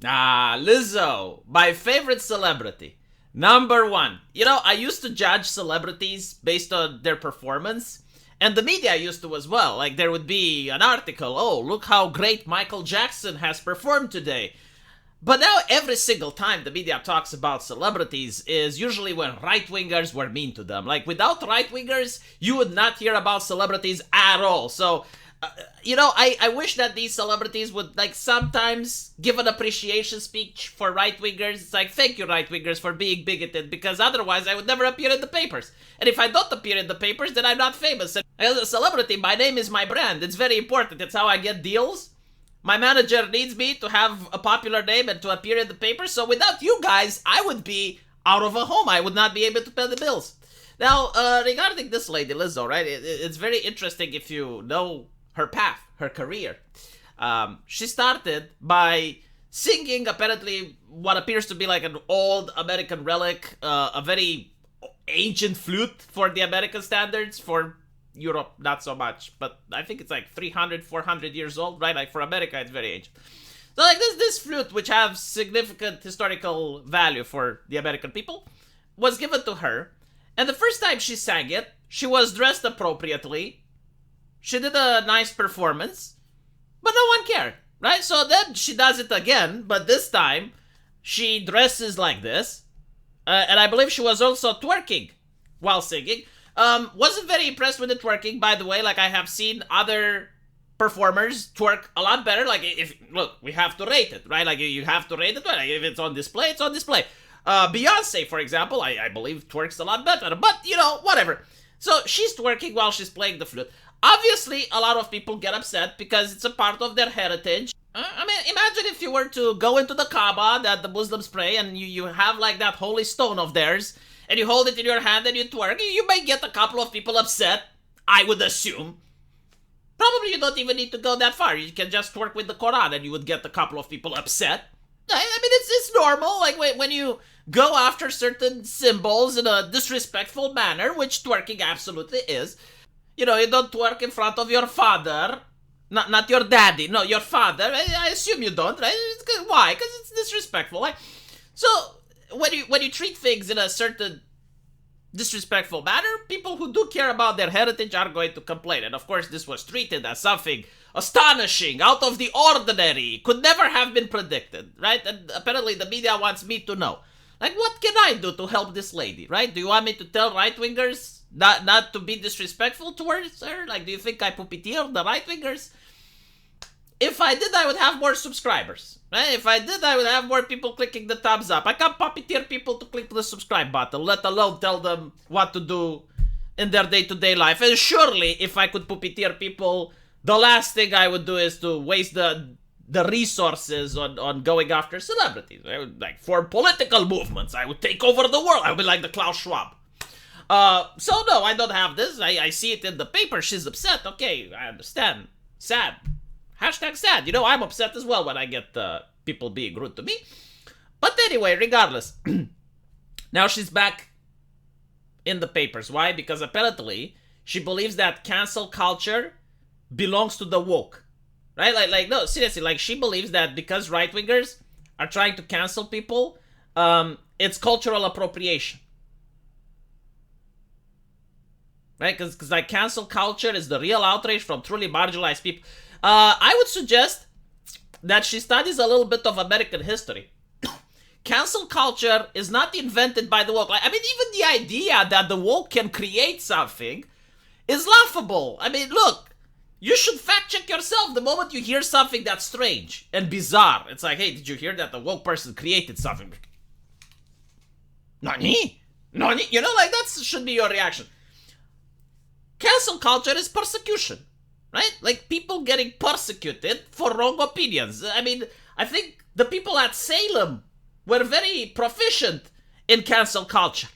Lizzo, my favorite celebrity. Number one. I used to judge celebrities based on their performance. And the media used to as well. Like, there would be an article, oh, look how great Michael Jackson has performed today. But now, every single time the media talks about celebrities is usually when right-wingers were mean to them. Like, without right-wingers, you would not hear about celebrities at all. So, I wish that these celebrities would, like, sometimes give an appreciation speech for right-wingers. It's like, thank you, right-wingers, for being bigoted, because otherwise I would never appear in the papers. And if I don't appear in the papers, then I'm not famous. And as a celebrity, my name is my brand. It's very important. It's how I get deals. My manager needs me to have a popular name and to appear in the paper. So without you guys, I would be out of a home. I would not be able to pay the bills. Now, regarding this lady, Lizzo, right? It's very interesting if you know her path, her career. She started by singing, apparently, what appears to be like an old American relic, a very ancient flute for the American standards, for Europe, not so much, but I think it's like 300, 400 years old, right? Like, for America, it's very ancient. So, like, this flute, which has significant historical value for the American people, was given to her. And the first time she sang it, she was dressed appropriately. She did a nice performance, but no one cared, right? So then she does it again, but this time she dresses like this. And I believe she was also twerking while singing. Wasn't very impressed with the twerking, by the way. Like, I have seen other performers twerk a lot better. Like, look, we have to rate it, right? Like, you have to rate it. Like, if it's on display, it's on display. Beyonce, for example, I believe twerks a lot better. But, whatever. So she's twerking while she's playing the flute. Obviously, a lot of people get upset because it's a part of their heritage. I mean, imagine if you were to go into the Kaaba that the Muslims pray, and you have, like, that holy stone of theirs, and you hold it in your hand and you twerk. You may get a couple of people upset, I would assume. Probably you don't even need to go that far. You can just twerk with the Quran and you would get a couple of people upset. I mean, it's normal. Like, when you go after certain symbols in a disrespectful manner, which twerking absolutely is. You don't twerk in front of your father. Not your daddy. No, your father. I assume you don't, right? Why? Because it's disrespectful. Like, so when you treat things in a certain disrespectful manner, people who do care about their heritage are going to complain. And of course, this was treated as something astonishing, out of the ordinary, could never have been predicted, right? And apparently the media wants me to know. Like, what can I do to help this lady, right? Do you want me to tell right-wingers not to be disrespectful towards her? Like, do you think I puppeteer the right-wingers? If I did, I would have more subscribers, right? If I did, I would have more people clicking the thumbs up. I can't puppeteer people to click the subscribe button, let alone tell them what to do in their day-to-day life. And surely, if I could puppeteer people, the last thing I would do is to waste the resources on going after celebrities. I would, like, form political movements. I would take over the world. I would be like the Klaus Schwab. So no, I don't have this. I see it in the paper. She's upset. Okay, I understand. Sad. Hashtag sad. I'm upset as well when I get people being rude to me. But anyway, regardless. Now she's back in the papers. Why? Because apparently she believes that cancel culture belongs to the woke. Right? Like no, seriously, like, she believes that because right-wingers are trying to cancel people, it's cultural appropriation. Right? Because like, cancel culture is the real outrage from truly marginalized people. I would suggest that she studies a little bit of American history. Cancel culture is not invented by the woke. Like, I mean, even the idea that the woke can create something is laughable. I mean, look, you should fact check yourself the moment you hear something that's strange and bizarre. It's like, hey, did you hear that the woke person created something? Nani? Nani? Like, that should be your reaction. Cancel culture is persecution. Right? Like, people getting persecuted for wrong opinions. I mean, I think the people at Salem were very proficient in cancel culture.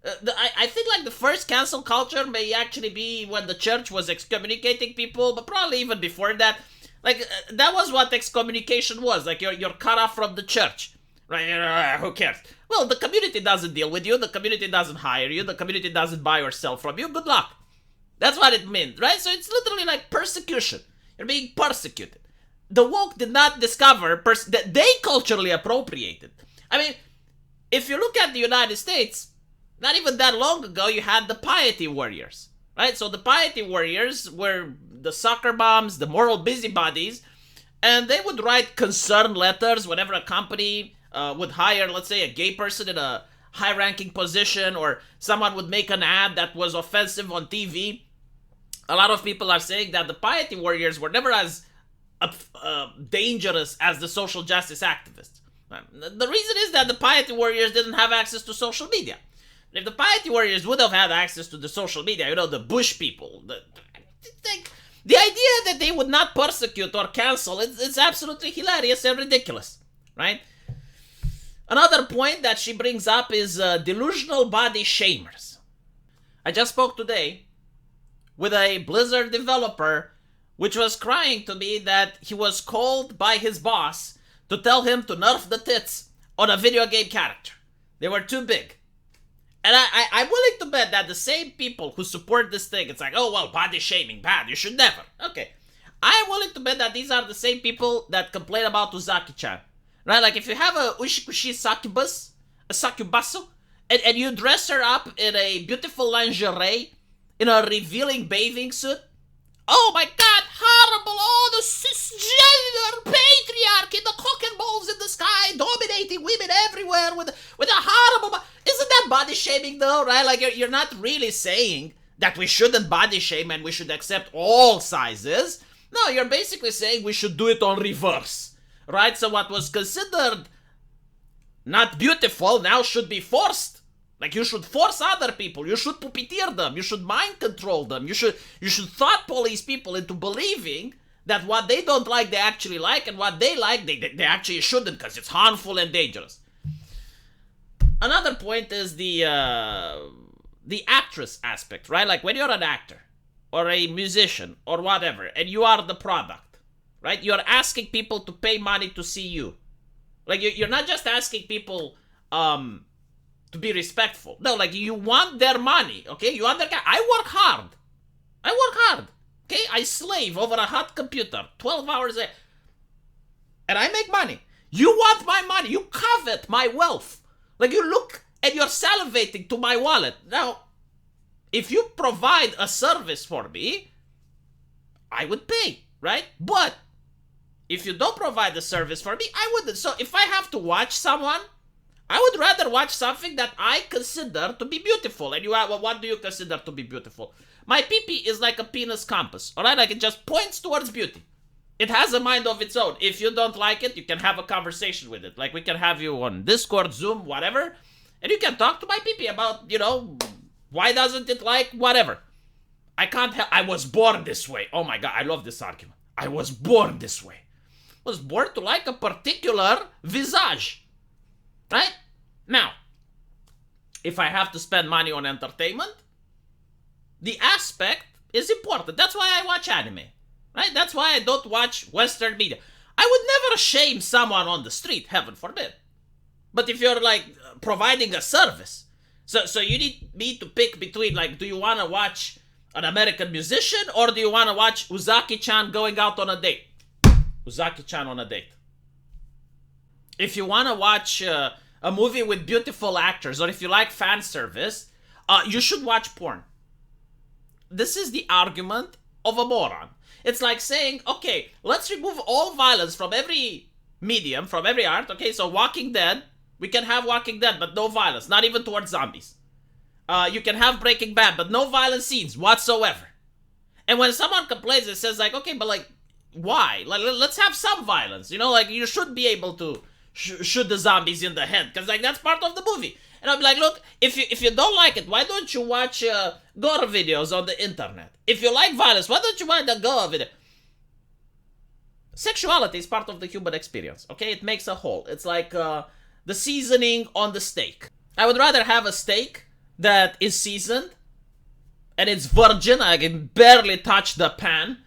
I think, like, the first cancel culture may actually be when the church was excommunicating people, but probably even before that. Like, that was what excommunication was. Like, you're cut off from the church. Right? Who cares? Well, the community doesn't deal with you. The community doesn't hire you. The community doesn't buy or sell from you. Good luck. That's what it means, right? So it's literally like persecution. You're being persecuted. the woke did not discover that they culturally appropriated. I mean, if you look at the United States, not even that long ago, you had the piety warriors, right? So the piety warriors were the soccer moms, the moral busybodies, and they would write concern letters whenever a company would hire, let's say, a gay person in a high-ranking position, or someone would make an ad that was offensive on TV. A lot of people are saying that the piety warriors were never as dangerous as the social justice activists. The reason is that the piety warriors didn't have access to social media. If the piety warriors would have had access to the social media, the Bush people, the idea that they would not persecute or cancel, it's absolutely hilarious and ridiculous, right? Another point that she brings up is delusional body shamers. I just spoke today with a Blizzard developer, which was crying to me that he was called by his boss to tell him to nerf the tits on a video game character. They were too big. And I'm willing to bet that the same people who support this thing, it's like, oh, well, body shaming, bad, you should never. Okay. I'm willing to bet that these are the same people that complain about Uzaki-chan. Right? Like, if you have a Ushikushi succubus, a succubasu, and you dress her up in a beautiful lingerie, in a revealing bathing suit, oh my god, horrible, oh, the cisgender patriarchy, the cock and balls in the sky, dominating women everywhere with a horrible... Isn't that body shaming though, right? Like, you're not really saying that we shouldn't body shame and we should accept all sizes. No, you're basically saying we should do it on reverse, right? So what was considered not beautiful now should be forced. Like, you should force other people, you should puppeteer them, you should mind control them, you should thought police people into believing that what they don't like they actually like, and what they like they actually shouldn't because it's harmful and dangerous. Another point is the actress aspect, right? Like, when you're an actor or a musician or whatever, and you are the product, right? You're asking people to pay money to see you. Like, you're not just asking people to be respectful. No, like, you want their money, okay? You want their... I work hard. Okay? I slave over a hot computer 12 hours a day. And I make money. You want my money. You covet my wealth. Like, you look and you're salivating to my wallet. Now, if you provide a service for me, I would pay, right? But if you don't provide a service for me, I wouldn't. So if I have to watch someone, I would rather watch something that I consider to be beautiful. And well, what do you consider to be beautiful? My pee-pee is like a penis compass, alright? Like, it just points towards beauty. It has a mind of its own. If you don't like it, you can have a conversation with it. Like, we can have you on Discord, Zoom, whatever, and you can talk to my pee-pee about, why doesn't it like whatever. I can't help... I was born this way. Oh my god, I love this argument. I was born this way. I was born to like a particular visage. Right? Now, if I have to spend money on entertainment, the aspect is important. That's why I watch anime. Right? That's why I don't watch Western media. I would never shame someone on the street, heaven forbid. But if you're, like, providing a service, so you need me to pick between, like, do you want to watch an American musician, or do you want to watch Uzaki-chan going out on a date? Uzaki-chan on a date. If you want to watch a movie with beautiful actors, or if you like fan service, you should watch porn. This is the argument of a moron. It's like saying, okay, let's remove all violence from every medium, from every art. Okay, so Walking Dead, we can have Walking Dead, but no violence, not even towards zombies. You can have Breaking Bad, but no violent scenes whatsoever. And when someone complains, it says like, okay, but like, why? Like, let's have some violence. Like, you should be able to shoot the zombies in the head, because like, that's part of the movie. And I'm like, look, if you don't like it, why don't you watch gore videos on the internet? If you like violence, why don't you watch the gore video? Sexuality is part of the human experience, okay? It makes a whole. It's like the seasoning on the steak. I would rather have a steak that is seasoned and it's virgin. I can barely touch the pan.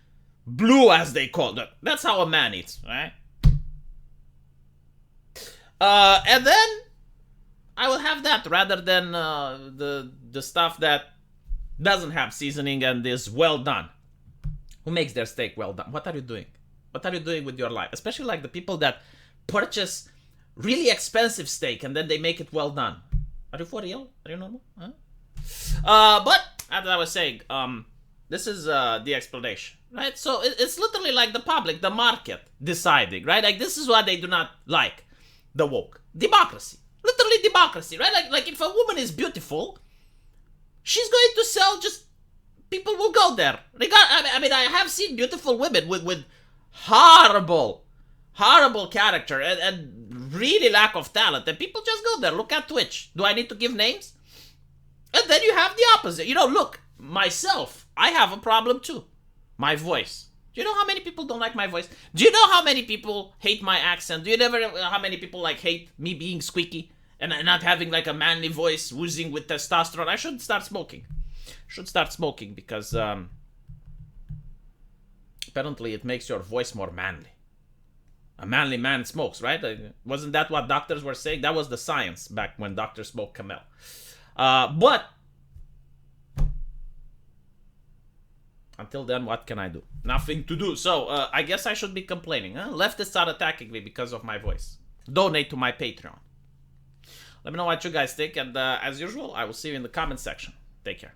Blue, as they call it. That's how a man eats, right? And then I will have that rather than the stuff that doesn't have seasoning and is well done. Who makes their steak well done? What are you doing? What are you doing with your life? Especially like the people that purchase really expensive steak and then they make it well done. Are you for real? Are you normal? Huh? But as I was saying, this is the explanation, right? So it's literally like the public, the market deciding, right? Like this is what they do not like, the woke democracy, literally democracy, right? Like if a woman is beautiful, she's going to sell. Just people will go there. I mean, I have seen beautiful women with horrible character and really lack of talent, and people just go there. Look at Twitch. Do I need to give names? And then you have the opposite. Look, myself, I have a problem too. My voice. Do you know how many people don't like my voice? Do you know how many people hate my accent? Do you know how many people hate me being squeaky and not having like a manly voice oozing with testosterone? I should start smoking. Because apparently it makes your voice more manly. A manly man smokes, right? Wasn't that what doctors were saying? That was the science back when doctors smoked Camel. But until then, what can I do? Nothing to do. So I guess I should be complaining. Huh? Leftists are attacking me because of my voice. Donate to my Patreon. Let me know what you guys think. And as usual, I will see you in the comment section. Take care.